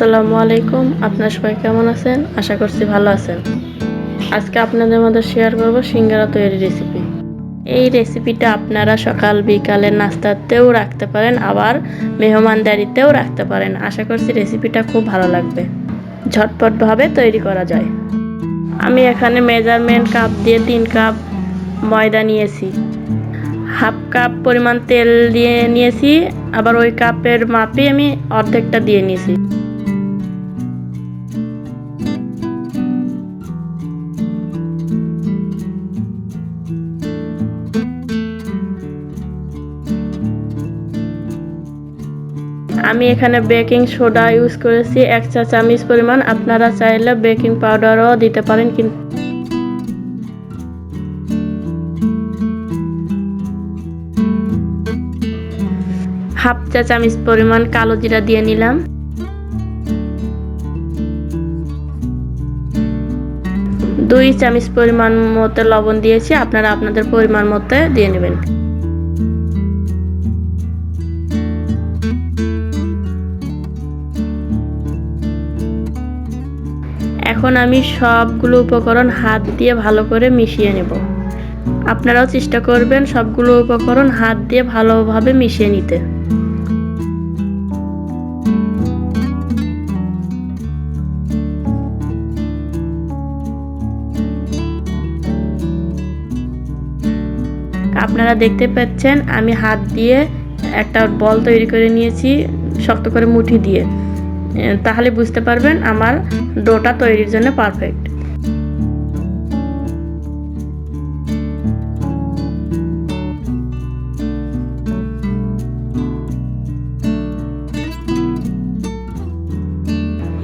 আসসালামু আলাইকুম। আপনারা সবাই কেমন আছেন? আশা করছি ভালো আছেন। আজকে আপনাদের মধ্যে শেয়ার করব সিঙ্গারা তৈরির রেসিপি। এই রেসিপিটা আপনারা সকাল বিকালের নাস্তাতেও রাখতে পারেন, আবার মেহমানদারিতেও রাখতে পারেন। আশা করছি রেসিপিটা খুব ভালো লাগবে। ঝটপটভাবে তৈরি করা যায়। আমি এখানে মেজারমেন্ট কাপ দিয়ে 3 কাপ ময়দা নিয়েছি, হাফ কাপ পরিমাণ তেল দিয়ে নিয়েছি, আবার ওই কাপের মাপে আমি অর্ধেকটা দিয়ে নিয়েছি। আমি এখানে বেকিং সোডা ইউজ করেছি 1 চা চামচ পরিমাণ। আপনারা চাইলে বেকিং পাউডারও দিতে পারেন, কিন্তু হাফ চা চামচ পরিমাণ কালো জিরা দিয়ে নিলাম। 2 চামচ পরিমাণ মতো লবণ দিয়েছি, আপনারা আপনাদের পরিমাণ মতো দিয়ে নেবেন। এখন আমি সবগুলো উপকরণ হাত দিয়ে ভালো করে মিশিয়ে নেব। আপনারাও চেষ্টা করবেন সবগুলো উপকরণ হাত দিয়ে ভালোভাবে মিশিয়ে নিতে। আপনারা দেখতে পাচ্ছেন আমি হাত দিয়ে একটা বল তৈরি করে নিয়েছি, শক্ত করে মুঠি দিয়ে। তাহলে বুঝতে পারবেন আমার ডোটা তৈরির জন্য পারফেক্ট।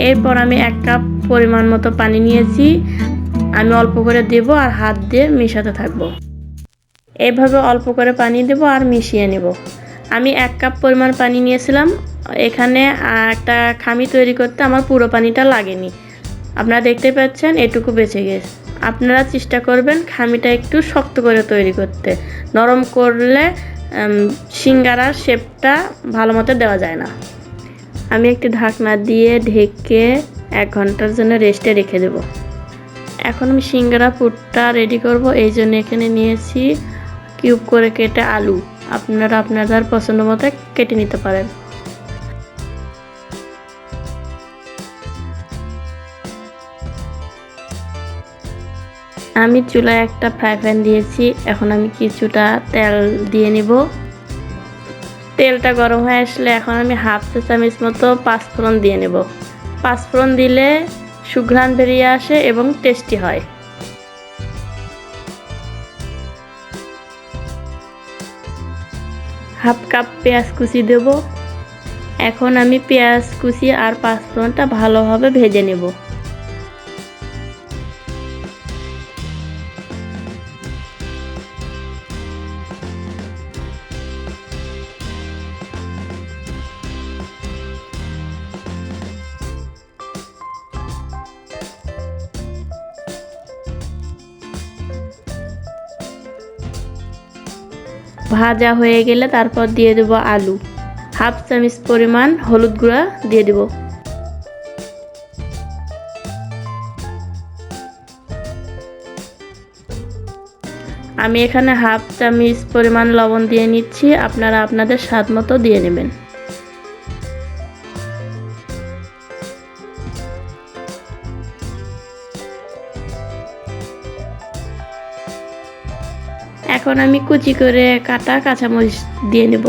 এরপর আমি 1 কাপ পরিমাণ মতো পানি নিয়েছি, আমি অল্প করে দেব আর হাত দিয়ে মেশাতে থাকবো। এইভাবে অল্প করে পানি দেব আর মিশিয়ে নেব। আমি 1 কাপ পরিমাণ পানি নিয়েছিলাম, এখানে একটা খামি তৈরি করতে আমার পুরো পানিটা লাগেনি। আপনারা দেখতে পাচ্ছেন এটুকু বেঁচে গেছে। আপনারা চেষ্টা করবেন খামিটা একটু শক্ত করে তৈরি করতে, নরম করলে সিঙ্গারার শেপটা ভালো মতো দেওয়া যায় না। আমি একটি ঢাকনা দিয়ে ঢেকে 1 ঘন্টার জন্য রেস্টে রেখে দেব। এখন আমি সিঙ্গারা পুরটা রেডি করব। এই জন্য এখানে নিয়েছি কিউব করে কেটে আলু। আপনারা আপনাদের পছন্দ মতো কেটে নিতে পারেন। আমি চুলায় একটা ফ্রাই প্যান দিয়েছি, এখন আমি কিছুটা তেল দিয়ে নিব। তেলটা গরম হয়ে আসলে এখন আমি হাফ চা চামচ মতো পাঁচফোড়ন দিয়ে নেব। পাঁচফোড়ন দিলে সুঘ্রাণ বেরিয়ে আসে এবং টেস্টি হয়। হাফ কাপ পেঁয়াজ কুচি দেব। এখন আমি পেঁয়াজ কুচি আর পাঁচফোড়নটা ভালোভাবে ভেজে নেব। ভাজা হয়ে গেলে তারপর দিয়ে দেব আলু। হাফ চামচ পরিমাণ হলুদ গুঁড়া দিয়ে দেব। আমি এখানে হাফ চামচ পরিমাণ লবণ দিয়ে নিচ্ছি, আপনারা আপনাদের স্বাদ মতো দিয়ে নেবেন। এখন আমি কুচি করে কাটা কাঁচামরিচ দিয়ে নেব।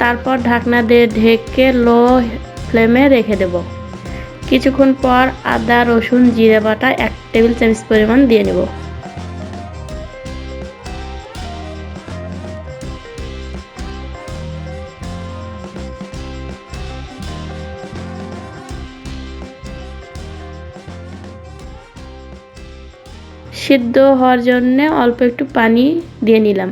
তারপর ঢাকনা দিয়ে ঢেকে লো ফ্লেমে রেখে দেব। কিছুক্ষণ পর আদা রসুন জিরে বাটা 1 টেবিল চামচ পরিমাণ দিয়ে নেব। সিদ্ধ হওয়ার জন্য অল্প একটু পানি দিয়ে নিলাম।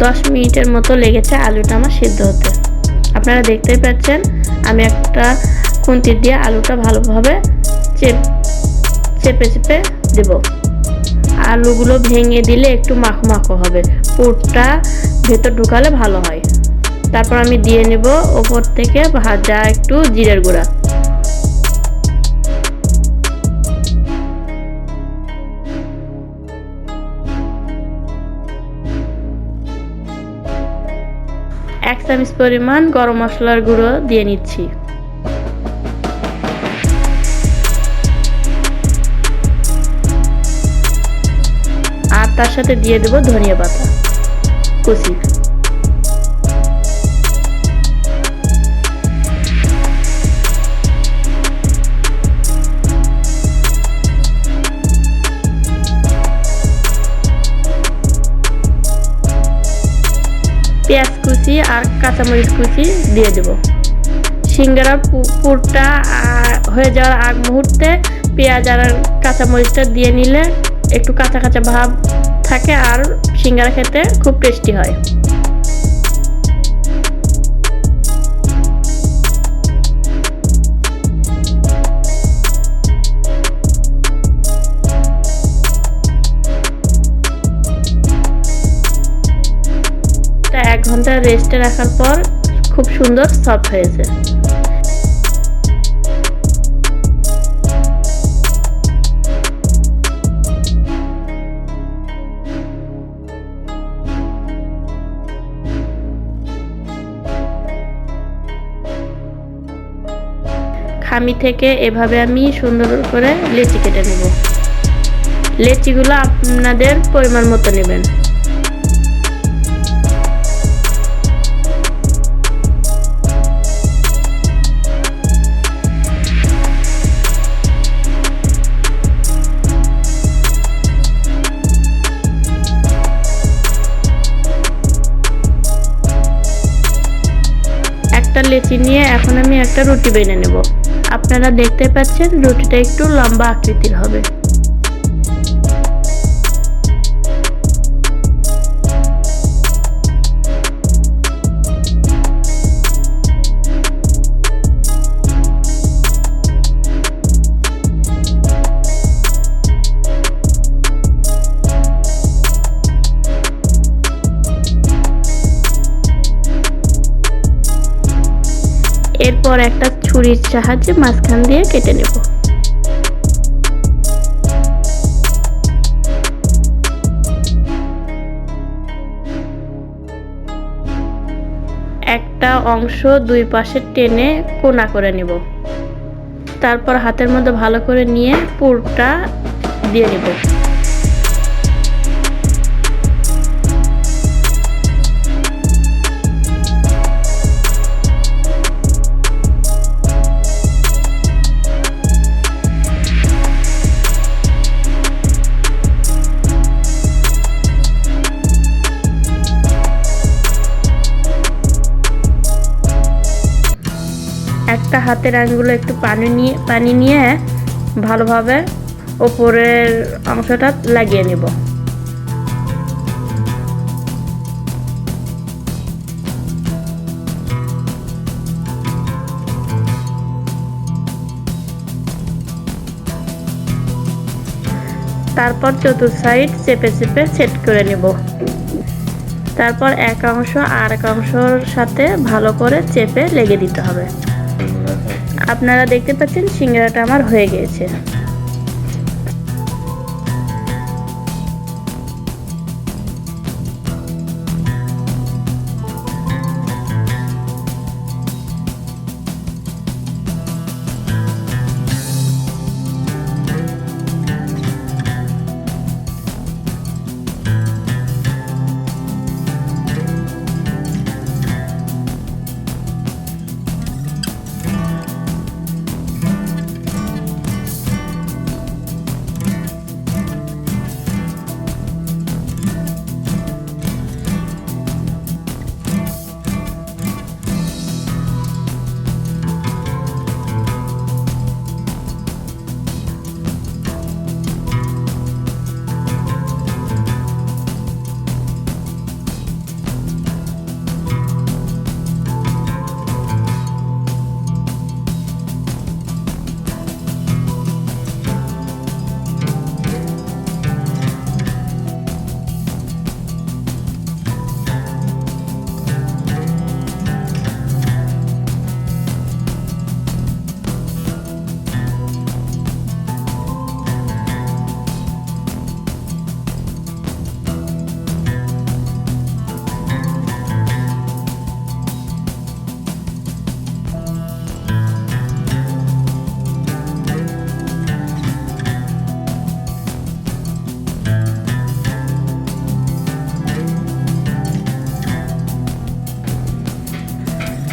10 মিনিটের মতো লেগেছে আলুটা আমার সিদ্ধ হতে। আপনারা দেখতেই পাচ্ছেন আমি একটা খুন্তি দিয়ে আলুটা ভালোভাবে চেপে চেপে দেব। আলুগুলো ভেঙে দিলে একটু মাখো মাখো হবে, পুরটা ভেতর ঢুকালে ভালো হয়। তারপর আমি দিয়ে নেব ওপর থেকে ভাজা একটু জিরের গুঁড়া। এক চামচ পরিমাণ গরম মশলার গুঁড়ো দিয়ে নিচ্ছি। আর তার সাথে দিয়ে দেব ধনিয়া পাতা কুচি। পেঁয়াজ কুচি আর কাঁচামরিচ কুচি দিয়ে দেব। সিঙ্গারার পুরটা হয়ে যাওয়ার আগ মুহূর্তে পেঁয়াজ আর কাঁচামরিচটা দিয়ে নিলে একটু কাঁচা কাঁচা ভাব থাকে আর সিঙ্গারা খেতে খুব টেস্টি হয়। এক ঘন্টা রেস্টে রাখার পর খুব সুন্দর সফট হয়েছে। খামি থেকে এভাবে আমি সুন্দর করে লেচি কেটে নেব। লেচিগুলো আপনাদের পরিমাণ মতো নেবেন। একটা লেচি নিয়ে এখন আমি একটা রুটি বেলে নেব। আপনারা দেখতে পাচ্ছেন রুটিটা একটু লম্বা আকৃতির হবে। এরপর একটা ছুরির সাহায্যে মাঝখান দিয়ে কেটে নেব। একটা অংশ দুই পাশে টেনে কোনা করে নেব। তারপর হাতের মধ্যে ভালো করে নিয়ে পুরটা দিয়ে নেব। একটা হাতের আঙ্গুলে একটু পানি নিয়ে ভালোভাবে উপরের অংশটা লাগিয়ে নেব। তারপর চতুর্থ সাইড চেপে চেপে সেট করে নেব। তারপর এক অংশ আর এক অংশের সাথে ভালো করে চেপে লেগে দিতে হবে। আপনারা দেখতে পাচ্ছেন সিঙ্গারাটা আমার হয়ে গিয়েছে।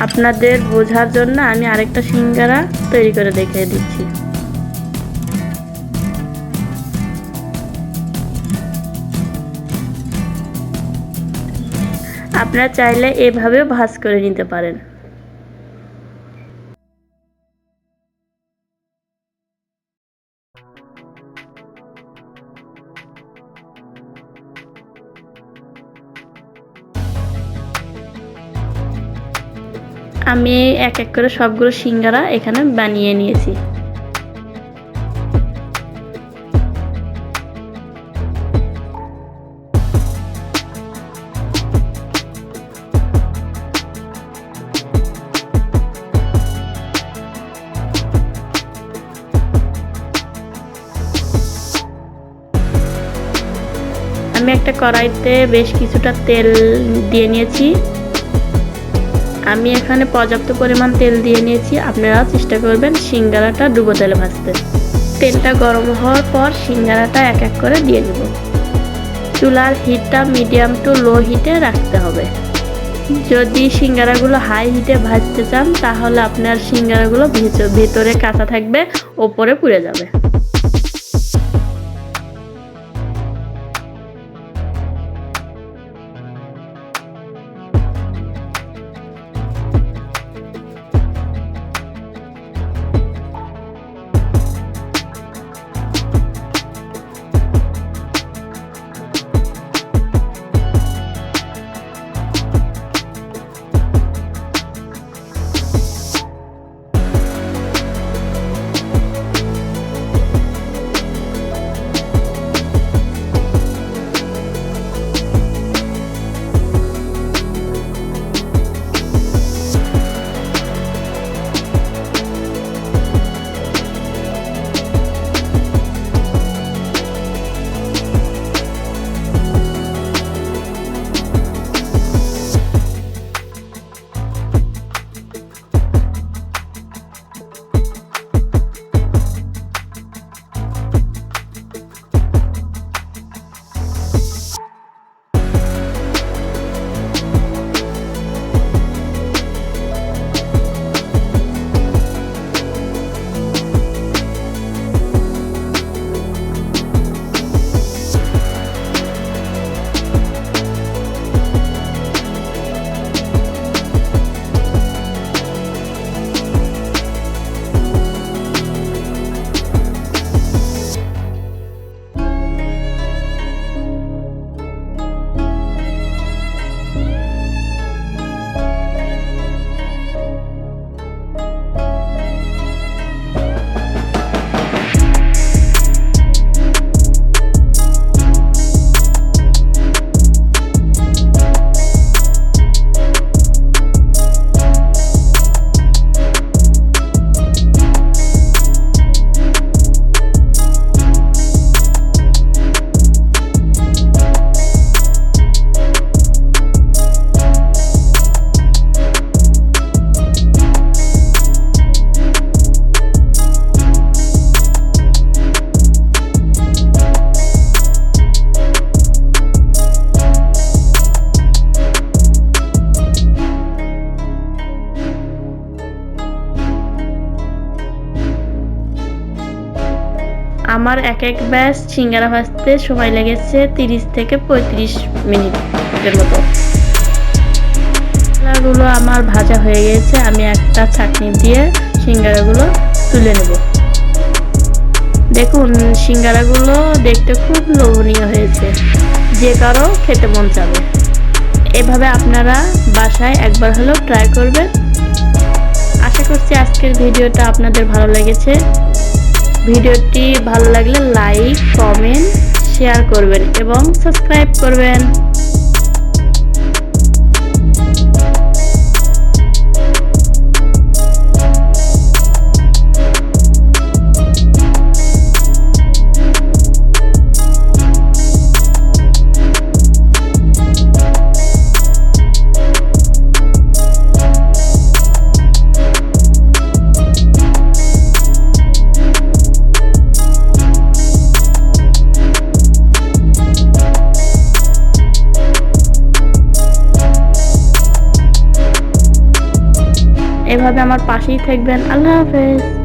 আপনাদের বোঝার জন্য আমি আরেকটা সিঙ্গারা তৈরি করে দেখিয়ে দিচ্ছি। আপনারা চাইলে এভাবেও ভাঁজ করে নিতে পারেন। আমি এক এক করে সবগুলো সিঙ্গারা এখানে বানিয়ে নিয়েছি। আমি একটা কড়াইতে বেশ কিছুটা তেল দিয়ে নিয়েছি। আমি এখানে পর্যাপ্ত পরিমাণ তেল দিয়ে নিয়েছি। আপনারা চেষ্টা করবেন সিঙ্গারাটা ডুবো তেলে ভাজতে। তেলটা গরম হওয়ার পর সিঙ্গারাটা এক এক করে দিয়ে দেব। চুলার হিটটা মিডিয়াম টু লো হিটে রাখতে হবে। যদি সিঙ্গারাগুলো হাই হিটে ভাজতে চান তাহলে আপনার সিঙ্গারাগুলো ভিতরে কাঁচা থাকবে, ওপরে পুড়ে যাবে। আমার এক এক ব্যাচ সিঙ্গারা ভাজতে সময় লেগেছে 30 থেকে 35 মিনিটের মতো। সিঙ্গারাগুলো আমার ভাজা হয়ে গেছে। আমি একটা ছাঁকনি দিয়ে সিঙ্গারাগুলো তুলে নেব। দেখুন সিঙ্গারাগুলো দেখতে খুব লোভনীয় হয়েছে, যে কারো খেতে মন চাবে। এভাবে আপনারা বাসায় একবার হলেও ট্রাই করবেন। আশা করছি আজকের ভিডিওটা আপনাদের ভালো লেগেছে। ভিডিওটি ভালো লাগলে লাইক, কমেন্ট, শেয়ার করবেন এবং সাবস্ক্রাইব করবেন। এভাবে আমার পাশেই থাকবেন। আল্লাহ হাফেজ।